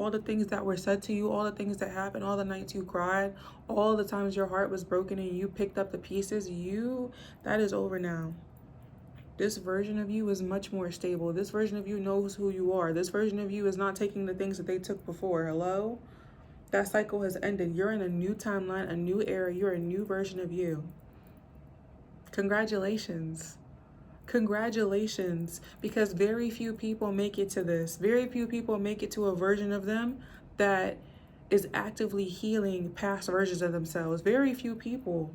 all the things that were said to you, all the things that happened, all the nights you cried, all the times your heart was broken and you picked up the pieces, that is over now. This version of you is much more stable. This version of you knows who you are. This version of you is not taking the things that they took before. Hello? That cycle has ended. You're in a new timeline, a new era. You're a new version of you. Congratulations. Congratulations. Because very few people make it to this. Very few people make it to a version of them that is actively healing past versions of themselves. Very few people.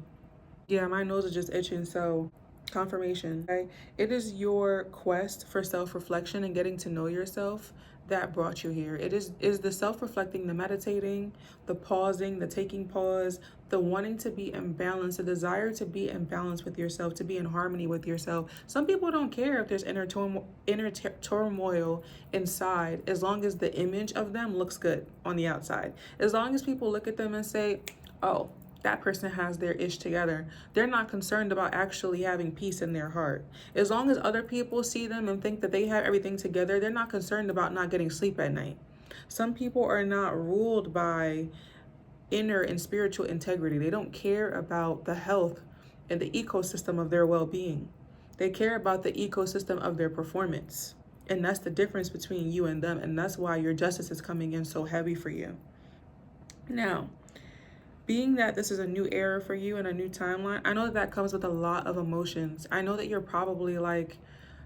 Yeah, my nose is just itching, so confirmation. Okay? It is your quest for self-reflection and getting to know yourself that brought you here. It is the self-reflecting, the meditating, the pausing, the taking pause, the wanting to be in balance, the desire to be in balance with yourself, to be in harmony with yourself. Some people don't care if there's inner turmoil inside, as long as the image of them looks good on the outside. As long as people look at them and say, oh, that person has their ish together. They're not concerned about actually having peace in their heart. As long as other people see them and think that they have everything together, they're not concerned about not getting sleep at night. Some people are not ruled by inner and spiritual integrity. They don't care about the health and the ecosystem of their well-being. They care about the ecosystem of their performance. And that's the difference between you and them. And that's why your justice is coming in so heavy for you. Now, being that this is a new era for you and a new timeline, I know that comes with a lot of emotions. I know that you're probably like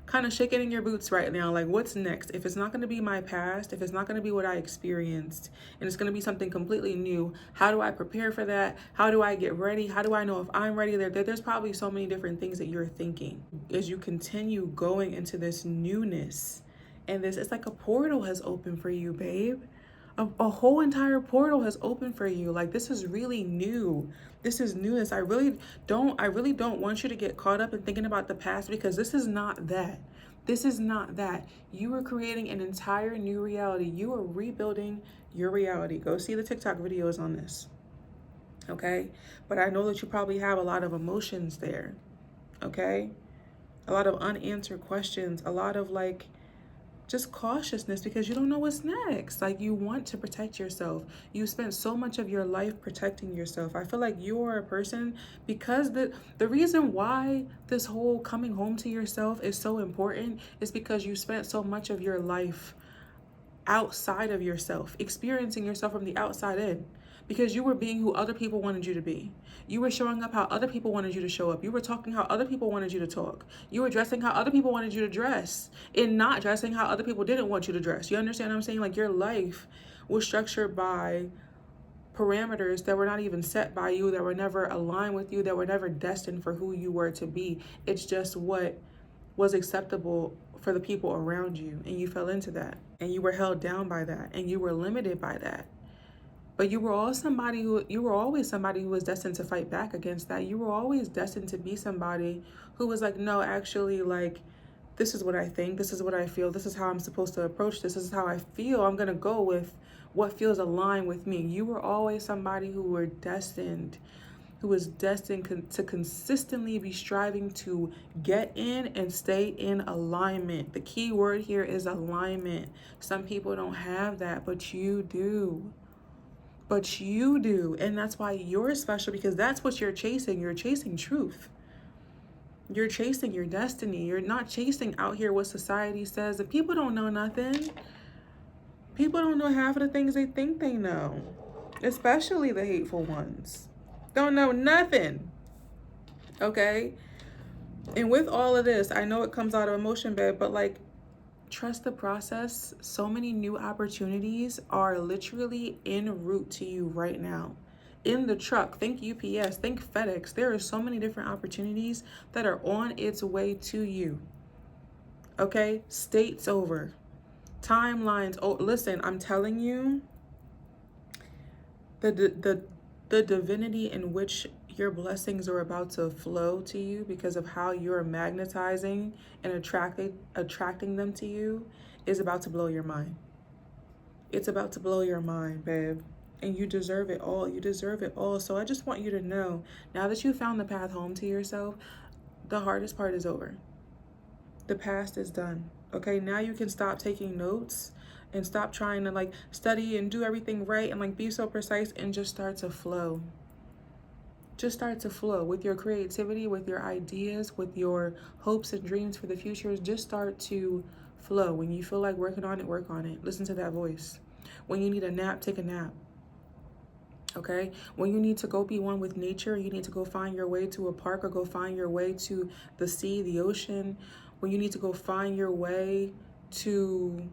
kind of shaking in your boots right now. Like, what's next? If it's not going to be my past, if it's not going to be what I experienced, and it's going to be something completely new, how do I prepare for that? How do I get ready? How do I know if I'm ready? There's probably so many different things that you're thinking as you continue going into this newness. And it's like a portal has opened for you, babe. A whole entire portal has opened for you. Like, this is really new. This is newness. I really don't want you to get caught up in thinking about the past, because this is not that. This is not that. You are creating an entire new reality. You are rebuilding your reality. Go see the TikTok videos on this. Okay? But I know that you probably have a lot of emotions there. Okay? A lot of unanswered questions, a lot of like just cautiousness, because you don't know what's next. Like, you want to protect yourself. You spent so much of your life protecting yourself. I feel like you are a person, because the reason why this whole coming home to yourself is so important is because you spent so much of your life outside of yourself, experiencing yourself from the outside in, because you were being who other people wanted you to be. You were showing up how other people wanted you to show up. You were talking how other people wanted you to talk. You were dressing how other people wanted you to dress, and not dressing how other people didn't want you to dress. You understand what I'm saying? Like, your life was structured by parameters that were not even set by you, that were never aligned with you, that were never destined for who you were to be. It's just what was acceptable for the people around you, and you fell into that, and you were held down by that, and you were limited by that. But you were always somebody who was destined to fight back against that. You were always destined to be somebody who was like, no, actually, like, this is what I think, this is what I feel, this is how I'm supposed to approach this is how I feel. I'm gonna go with what feels aligned with me. You were always somebody who was destined to consistently be striving to get in and stay in alignment. The key word here is alignment. Some people don't have that, but you do. But you do. And that's why you're special, because that's what you're chasing. You're chasing truth. You're chasing your destiny. You're not chasing out here what society says. And people don't know nothing. People don't know half of the things they think they know, especially the hateful ones. Don't know nothing. Okay? And with all of this, I know it comes out of emotion, babe, but like, trust the process. So many new opportunities are literally en route to you right now. In the truck, think UPS, think FedEx. There are so many different opportunities that are on its way to you. Okay? States over. Timelines. Oh, listen, I'm telling you, the divinity in which your blessings are about to flow to you because of how you're magnetizing and attracting them to you is about to blow your mind. It's about to blow your mind, babe. And you deserve it all. You deserve it all. So I just want you to know, now that you found the path home to yourself, the hardest part is over. The past is done. Okay, now you can stop taking notes. and stop trying to like study and do everything right and like be so precise, and just start to flow. Just start to flow with your creativity, with your ideas, with your hopes and dreams for the future. Just start to flow. When you feel like working on it, work on it. Listen to that voice. When you need a nap, take a nap. Okay? When you need to go be one with nature, you need to go find your way to a park or go find your way to the sea, the ocean. When you need to go find your way to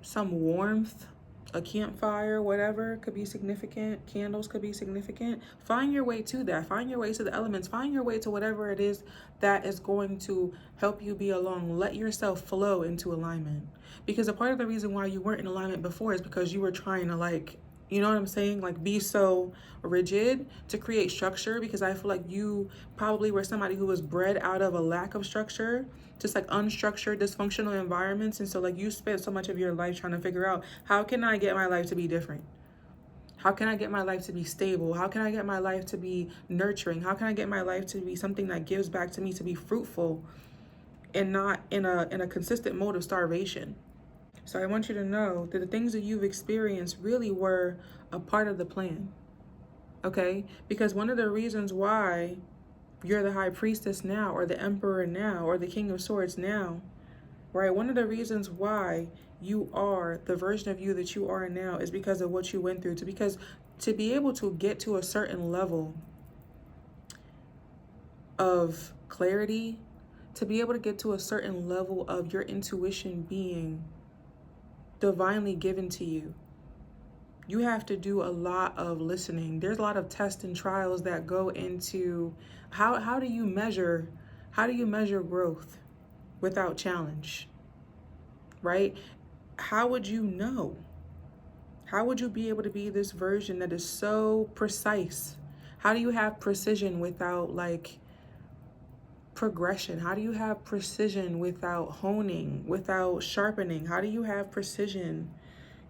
some warmth, a campfire, whatever could be significant, candles could be significant. Find your way to that. Find your way to the elements. Find your way to whatever it is that is going to help you be along. Let yourself flow into alignment. Because a part of the reason why you weren't in alignment before is because you were trying to like, you know what I'm saying? Like be so rigid to create structure, because I feel like you probably were somebody who was bred out of a lack of structure, just like unstructured, dysfunctional environments. And so like you spent so much of your life trying to figure out, how can I get my life to be different? How can I get my life to be stable? How can I get my life to be nurturing? How can I get my life to be something that gives back to me, to be fruitful and not in a consistent mode of starvation? So I want you to know that the things that you've experienced really were a part of the plan. Okay? Because one of the reasons why you're the high priestess now, or the emperor now, or the king of swords now, right? One of the reasons why you are the version of you that you are now is because of what you went through. Because to be able to get to a certain level of clarity, to be able to get to a certain level of your intuition being divinely given to you, you have to do a lot of listening. There's a lot of tests and trials that go into how do you measure growth without challenge, right? How would you know? How would you be able to be this version that is so precise? How do you have precision without like progression? How do you have precision without honing, without sharpening? How do you have precision?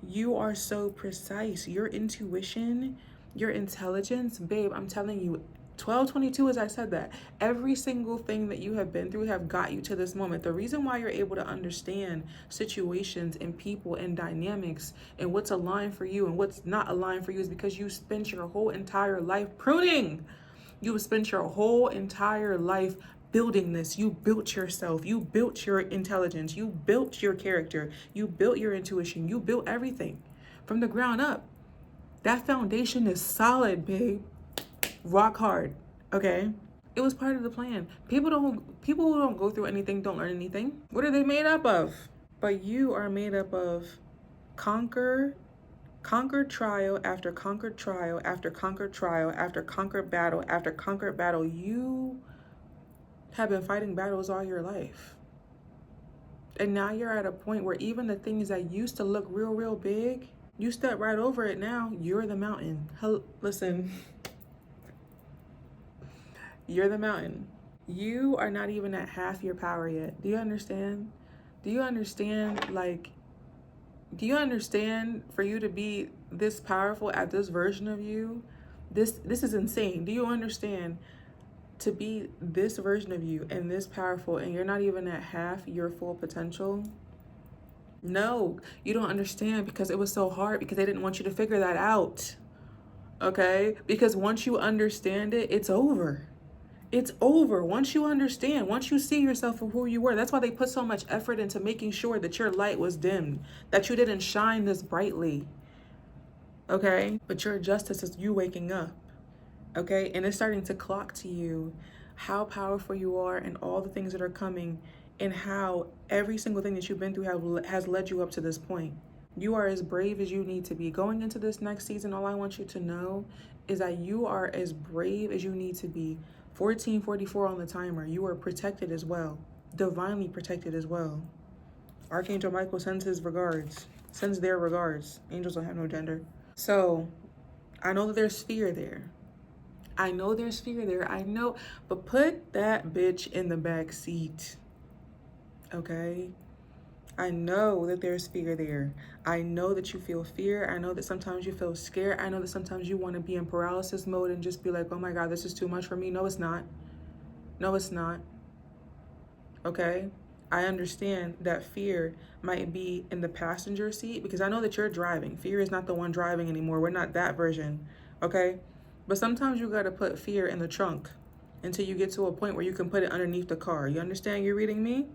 You are so precise. Your intuition, your intelligence, babe, I'm telling you, 1222, as I said that, every single thing that you have been through have got you to this moment. The reason why you're able to understand situations and people and dynamics and what's aligned for you and what's not aligned for you is because you spent your whole entire life pruning. You spent your whole entire life building this. You built yourself. You built your intelligence. You built your character. You built your intuition. You built everything from the ground up. That foundation is solid, babe. Rock hard. Okay? It was part of the plan. People who don't go through anything don't learn anything. What are they made up of? But you are made up of conquered trial after conquered trial after conquered trial after conquered battle after conquered battle. You have been fighting battles all your life. And now you're at a point where even the things that used to look real, real big, you step right over it now. You're the mountain. Listen, you're the mountain. You are not even at half your power yet. Do you understand? Do you understand, like, do you understand for you to be this powerful at this version of you? This is insane. Do you understand to be this version of you and this powerful and you're not even at half your full potential? No, you don't understand, because it was so hard, because they didn't want you to figure that out. Okay? Because once you understand it, it's over. It's over. Once you understand, once you see yourself for who you were, that's why they put so much effort into making sure that your light was dimmed, that you didn't shine this brightly. Okay? But your justice is you waking up. Okay? And it's starting to clock to you how powerful you are and all the things that are coming, and how every single thing that you've been through has led you up to this point. You are as brave as you need to be. Going into this next season, all I want you to know is that you are as brave as you need to be. 1444 on the timer. You are protected as well. Divinely protected as well. Archangel Michael sends his regards. Sends their regards. Angels don't have no gender. So, I know that there's fear there. I know there's fear there. I know. But put that bitch in the back seat. Okay? I know that there's fear there. I know that you feel fear. I know that sometimes you feel scared. I know that sometimes you want to be in paralysis mode and just be like, oh my God, this is too much for me. No, it's not. No, it's not. Okay? I understand that fear might be in the passenger seat because I know that you're driving. Fear is not the one driving anymore. We're not that version, okay? But sometimes you got to put fear in the trunk until you get to a point where you can put it underneath the car. You understand? You're reading me?